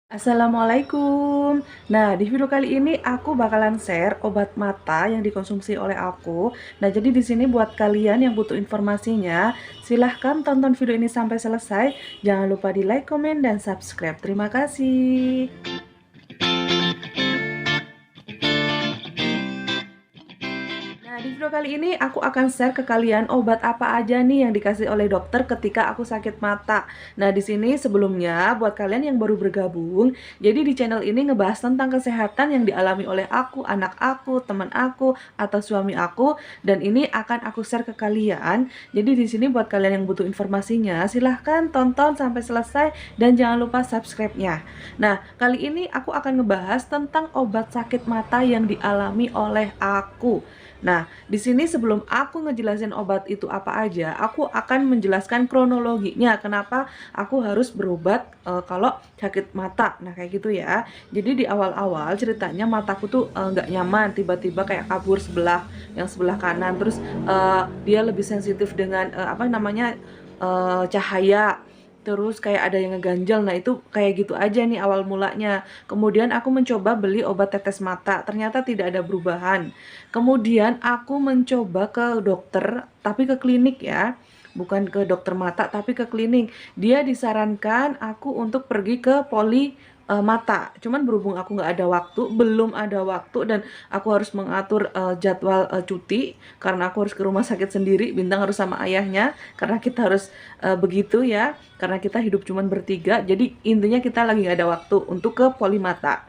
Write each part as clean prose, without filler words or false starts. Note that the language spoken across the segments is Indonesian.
Assalamualaikum. Nah, di video kali ini aku bakalan share obat mata yang dikonsumsi oleh aku. Nah, jadi di sini buat kalian yang butuh informasinya, silahkan tonton video ini sampai selesai. Jangan lupa di like, komen, dan subscribe. Terima kasih. Nah, di video kali ini aku akan share ke kalian obat apa aja nih yang dikasih oleh dokter ketika aku sakit mata. Nah, di sini sebelumnya buat kalian yang baru bergabung, jadi di channel ini ngebahas tentang kesehatan yang dialami oleh aku, anak aku, teman aku, atau suami aku, dan ini akan aku share ke kalian. Jadi di sini buat kalian yang butuh informasinya, silahkan tonton sampai selesai dan jangan lupa subscribe-nya. Nah, kali ini aku akan ngebahas tentang obat sakit mata yang dialami oleh aku. Nah, di sini sebelum aku ngejelasin obat itu apa aja, aku akan menjelaskan kronologinya kenapa aku harus berobat kalau sakit mata. Nah, kayak gitu ya. Jadi di awal-awal ceritanya mataku tuh nggak nyaman, tiba-tiba kayak kabur sebelah, yang sebelah kanan. Terus dia lebih sensitif dengan apa namanya cahaya. Terus kayak ada yang ngeganjel. Nah, itu kayak gitu aja nih awal mulanya. Kemudian aku mencoba beli obat tetes mata, ternyata tidak ada perubahan. Kemudian aku mencoba ke dokter, tapi ke klinik ya. Bukan ke dokter mata, tapi ke klinik. Dia disarankan aku untuk pergi ke poli mata. Cuman berhubung aku nggak ada waktu, belum ada waktu, dan aku harus mengatur jadwal cuti karena aku harus ke rumah sakit sendiri. Bintang harus sama ayahnya karena kita harus begitu ya. Karena kita hidup cuman bertiga, jadi intinya kita lagi nggak ada waktu untuk ke poli mata.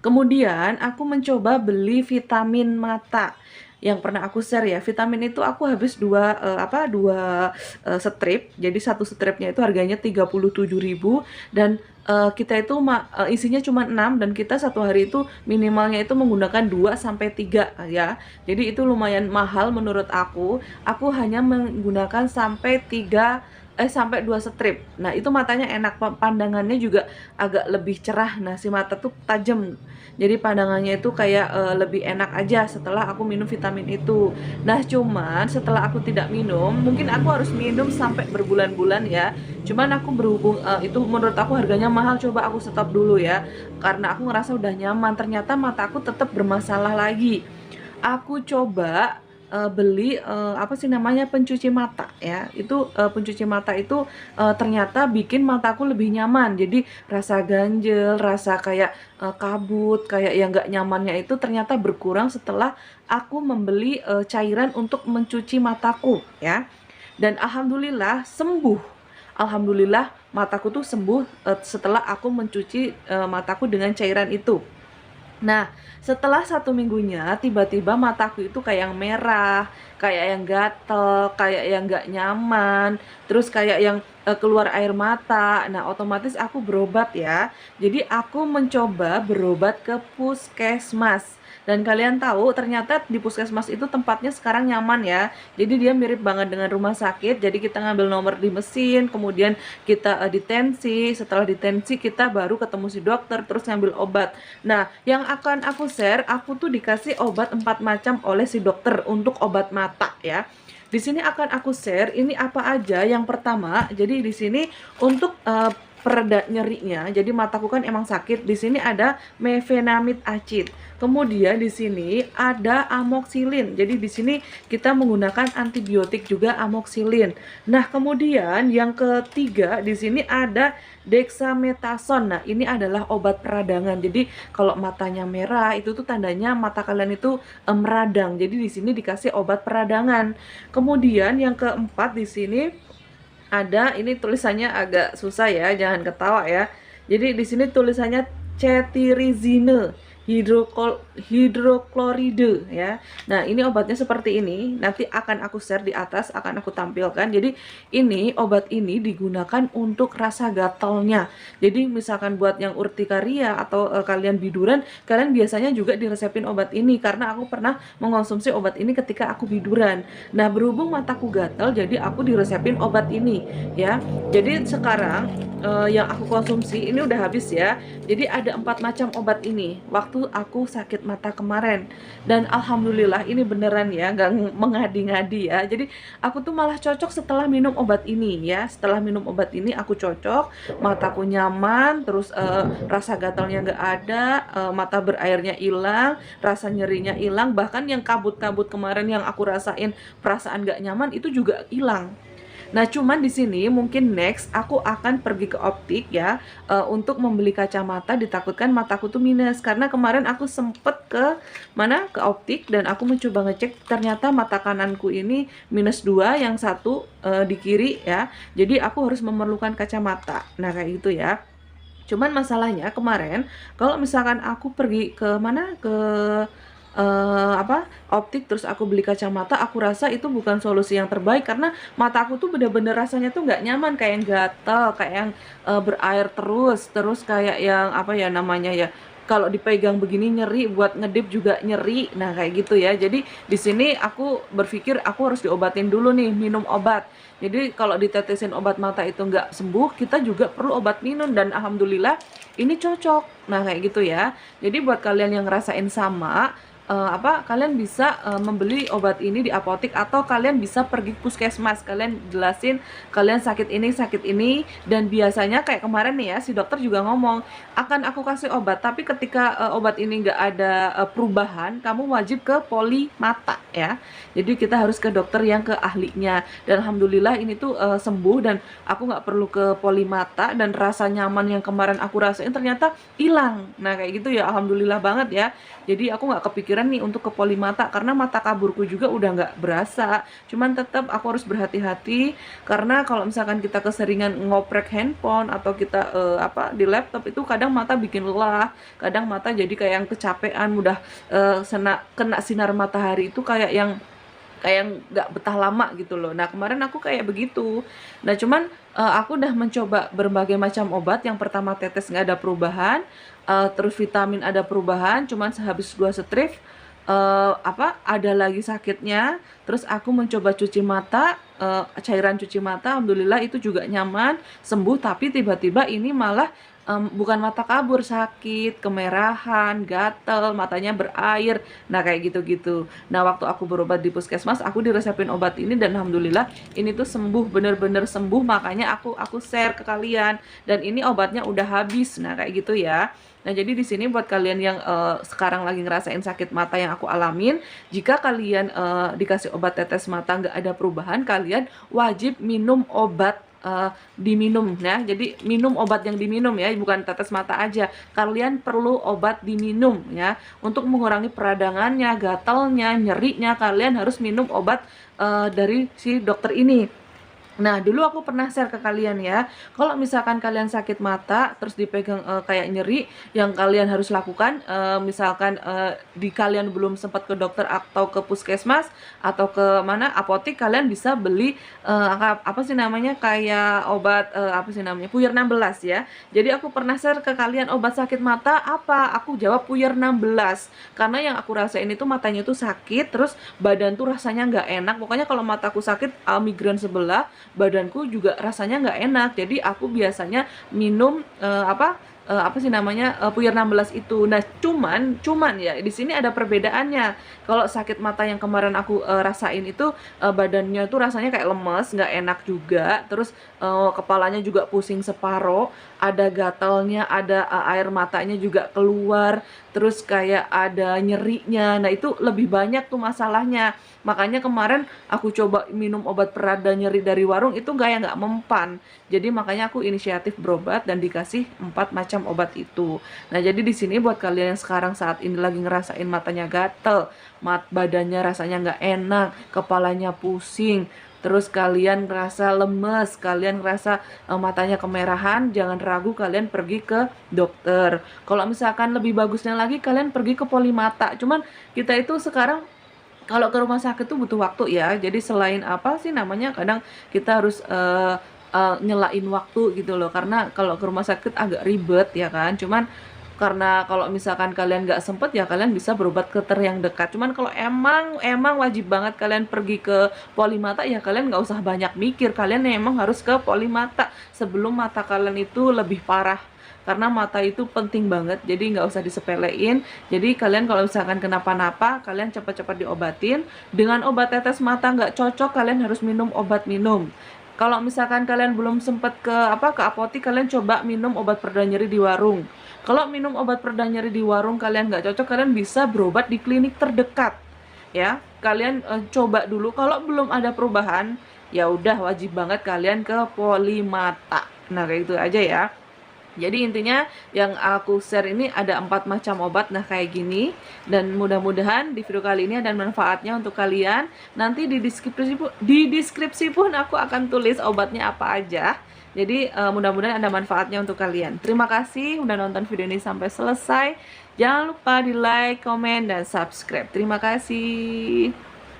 Kemudian aku mencoba beli vitamin mata yang pernah aku share ya. Vitamin itu aku habis dua strip. Jadi satu stripnya itu harganya 37.000, dan kita itu isinya cuma 6, dan kita satu hari itu minimalnya itu menggunakan 2 sampai 3 ya. Jadi itu lumayan mahal menurut aku. Aku hanya menggunakan sampai 2 strip. Nah, itu matanya enak, pandangannya juga agak lebih cerah. Nah, si mata tuh tajam. Jadi pandangannya itu kayak lebih enak aja setelah aku minum vitamin itu. Nah, cuman setelah aku tidak minum, mungkin aku harus minum sampai berbulan-bulan ya. Cuman aku berhubung itu menurut aku harganya mahal, coba aku stop dulu ya. Karena aku ngerasa udah nyaman, ternyata mata aku tetap bermasalah lagi. Aku coba beli apa sih namanya, pencuci mata ya. Itu pencuci mata itu ternyata bikin mataku lebih nyaman. Jadi rasa ganjel, rasa kayak kabut, kayak yang nggak nyamannya itu ternyata berkurang setelah aku membeli cairan untuk mencuci mataku ya. Dan alhamdulillah sembuh. Alhamdulillah mataku tuh sembuh setelah aku mencuci mataku dengan cairan itu. Nah, setelah 1 minggunya, tiba-tiba mataku itu kayak yang merah, kayak yang gatel, kayak yang nggak nyaman, terus kayak yang keluar air mata. Nah, otomatis aku berobat ya. Jadi aku mencoba berobat ke puskesmas. Dan kalian tahu ternyata di puskesmas itu tempatnya sekarang nyaman ya. Jadi dia mirip banget dengan rumah sakit. Jadi kita ngambil nomor di mesin, kemudian kita ditensi. Setelah ditensi kita baru ketemu si dokter, terus ngambil obat. Nah, yang akan aku share, aku tuh dikasih obat 4 macam oleh si dokter untuk obat mata ya. Di sini akan aku share ini apa aja. Yang pertama, jadi di sini untuk pereda nyerinya. Jadi mataku kan emang sakit. Di sini ada mefenamid acid. Kemudian di sini ada amoxicillin. Jadi di sini kita menggunakan antibiotik juga, amoxicillin. Nah, kemudian yang ketiga di sini ada dexamethasone. Nah, ini adalah obat peradangan. Jadi kalau matanya merah itu tuh tandanya mata kalian itu meradang. Jadi di sini dikasih obat peradangan. Kemudian yang keempat di sini ada, ini tulisannya agak susah ya, jangan ketawa ya. Jadi di sini tulisannya cetirizine hidrokloride ya. Nah, ini obatnya seperti ini. Nanti akan aku share di atas, akan aku tampilkan. Jadi ini obat ini digunakan untuk rasa gatalnya. Jadi misalkan buat yang urtikaria atau kalian biduran, kalian biasanya juga diresepin obat ini karena aku pernah mengonsumsi obat ini ketika aku biduran. Nah, berhubung mataku gatal, jadi aku diresepin obat ini ya. Jadi sekarang yang aku konsumsi ini udah habis ya. Jadi ada 4 macam obat ini. Waktu waktu aku sakit mata kemarin. Dan alhamdulillah ini beneran ya, nggak mengadi-ngadi ya. Jadi aku tuh malah cocok setelah minum obat ini ya. Setelah minum obat ini aku cocok, mataku nyaman, terus rasa gatalnya nggak ada, mata berairnya hilang, rasa nyerinya hilang, bahkan yang kabut-kabut kemarin yang aku rasain perasaan nggak nyaman itu juga hilang. Nah, cuman di sini mungkin next aku akan pergi ke optik ya, untuk membeli kacamata, ditakutkan mataku tuh minus. Karena kemarin aku sempet ke mana? Ke optik dan aku mencoba ngecek ternyata mata kananku ini -2, yang satu di kiri ya. Jadi aku harus memerlukan kacamata. Nah, kayak gitu ya. Cuman masalahnya kemarin kalau misalkan aku pergi ke mana? Ke optik terus aku beli kacamata, aku rasa itu bukan solusi yang terbaik karena mata aku tuh bener-bener rasanya tuh nggak nyaman, kayak yang gatel, kayak yang berair terus kayak yang apa ya namanya ya, kalau dipegang begini nyeri, buat ngedip juga nyeri. Nah, kayak gitu ya. Jadi di sini aku berpikir aku harus diobatin dulu nih, minum obat. Jadi kalau ditetesin obat mata itu nggak sembuh, kita juga perlu obat minum dan alhamdulillah ini cocok. Nah, kayak gitu ya. Jadi buat kalian yang ngerasain sama, kalian bisa membeli obat ini di apotek atau kalian bisa pergi puskesmas, kalian jelasin kalian sakit ini, dan biasanya kayak kemarin nih ya, si dokter juga ngomong akan aku kasih obat, tapi ketika obat ini nggak ada perubahan, kamu wajib ke poli mata ya. Jadi kita harus ke dokter yang ke ahlinya, dan alhamdulillah ini tuh sembuh dan aku nggak perlu ke poli mata, dan rasa nyaman yang kemarin aku rasain ternyata hilang. Nah, kayak gitu ya, alhamdulillah banget ya. Jadi aku nggak kepikiran nih untuk ke poli mata karena mata kaburku juga udah nggak berasa. Cuman tetap aku harus berhati-hati karena kalau misalkan kita keseringan ngoprek handphone atau kita di laptop itu kadang mata bikin lelah, kadang mata jadi kayak yang kecapean, mudah kena sinar matahari itu kayak nggak betah lama gitu loh. Nah, kemarin aku kayak begitu. Nah, cuman aku udah mencoba berbagai macam obat. Yang pertama tetes nggak ada perubahan, terus vitamin ada perubahan, cuman sehabis 2 strip ada lagi sakitnya. Terus aku mencoba cuci mata, cairan cuci mata, alhamdulillah itu juga nyaman, sembuh, tapi tiba-tiba ini malah bukan mata kabur, sakit, kemerahan, gatel, matanya berair, nah kayak gitu-gitu. Nah, waktu aku berobat di puskesmas, aku diresepin obat ini dan alhamdulillah ini tuh sembuh, bener-bener sembuh, makanya aku share ke kalian. Dan ini obatnya udah habis, nah kayak gitu ya. Nah, jadi di sini buat kalian yang sekarang lagi ngerasain sakit mata yang aku alamin, jika kalian dikasih obat tetes mata nggak ada perubahan, kalian wajib minum obat, diminum ya. Jadi minum obat yang diminum ya, bukan tetes mata aja. Kalian perlu obat diminum ya. Untuk mengurangi peradangannya, gatalnya, nyerinya, kalian harus minum obat dari si dokter ini. Nah, dulu aku pernah share ke kalian ya, kalau misalkan kalian sakit mata, terus dipegang kayak nyeri, yang kalian harus lakukan, misalkan di kalian belum sempat ke dokter atau ke puskesmas, atau ke mana, apotek, kalian bisa beli, apa sih namanya, kayak obat, apa sih namanya, Puyer 16 ya. Jadi aku pernah share ke kalian obat sakit mata apa, aku jawab Puyer 16, karena yang aku rasain itu matanya tuh sakit, terus badan tuh rasanya nggak enak, pokoknya kalau mataku sakit, migrain badanku juga rasanya nggak enak. Jadi aku biasanya minum apa sih namanya, Puyer 16 itu. Nah, cuman ya di sini ada perbedaannya. Kalau sakit mata yang kemarin aku rasain itu badannya tuh rasanya kayak lemes, nggak enak juga. Terus kepalanya juga pusing separoh, ada gatalnya, ada air matanya juga keluar, terus kayak ada nyerinya. Nah, itu lebih banyak tuh masalahnya. Makanya kemarin aku coba minum obat pereda nyeri dari warung itu nggak mempan. Jadi makanya aku inisiatif berobat dan dikasih 4 macam obat itu. Nah, jadi di sini buat kalian yang sekarang saat ini lagi ngerasain matanya gatel, badannya rasanya nggak enak, kepalanya pusing, terus kalian ngerasa lemes, kalian ngerasa matanya kemerahan, jangan ragu, kalian pergi ke dokter. Kalau misalkan lebih bagusnya lagi, kalian pergi ke poli mata. Cuman kita itu sekarang kalau ke rumah sakit tuh butuh waktu ya. Jadi selain apa sih namanya, kadang kita harus nyelain waktu gitu loh. Karena kalau ke rumah sakit agak ribet ya kan. Cuman karena kalau misalkan kalian nggak sempet ya kalian bisa berobat ke ter yang dekat. Cuman kalau emang wajib banget kalian pergi ke poli mata ya kalian nggak usah banyak mikir. Kalian emang harus ke poli mata sebelum mata kalian itu lebih parah karena mata itu penting banget, jadi nggak usah disepelein. Jadi kalian kalau misalkan kenapa-napa, kalian cepat-cepat diobatin. Dengan obat tetes mata nggak cocok, kalian harus minum obat minum. Kalau misalkan kalian belum sempat ke apotik, kalian coba minum obat pereda nyeri di warung. Kalau minum obat pereda nyeri di warung kalian nggak cocok, kalian bisa berobat di klinik terdekat. Ya, kalian coba dulu. Kalau belum ada perubahan, ya udah wajib banget kalian ke polimata. Nah, kayak gitu aja ya. Jadi intinya yang aku share ini ada 4 macam obat, nah kayak gini. Dan mudah-mudahan di video kali ini ada manfaatnya untuk kalian. Nanti di deskripsi pun aku akan tulis obatnya apa aja. Jadi mudah-mudahan ada manfaatnya untuk kalian. Terima kasih udah nonton video ini sampai selesai. Jangan lupa di like, komen, dan subscribe. Terima kasih.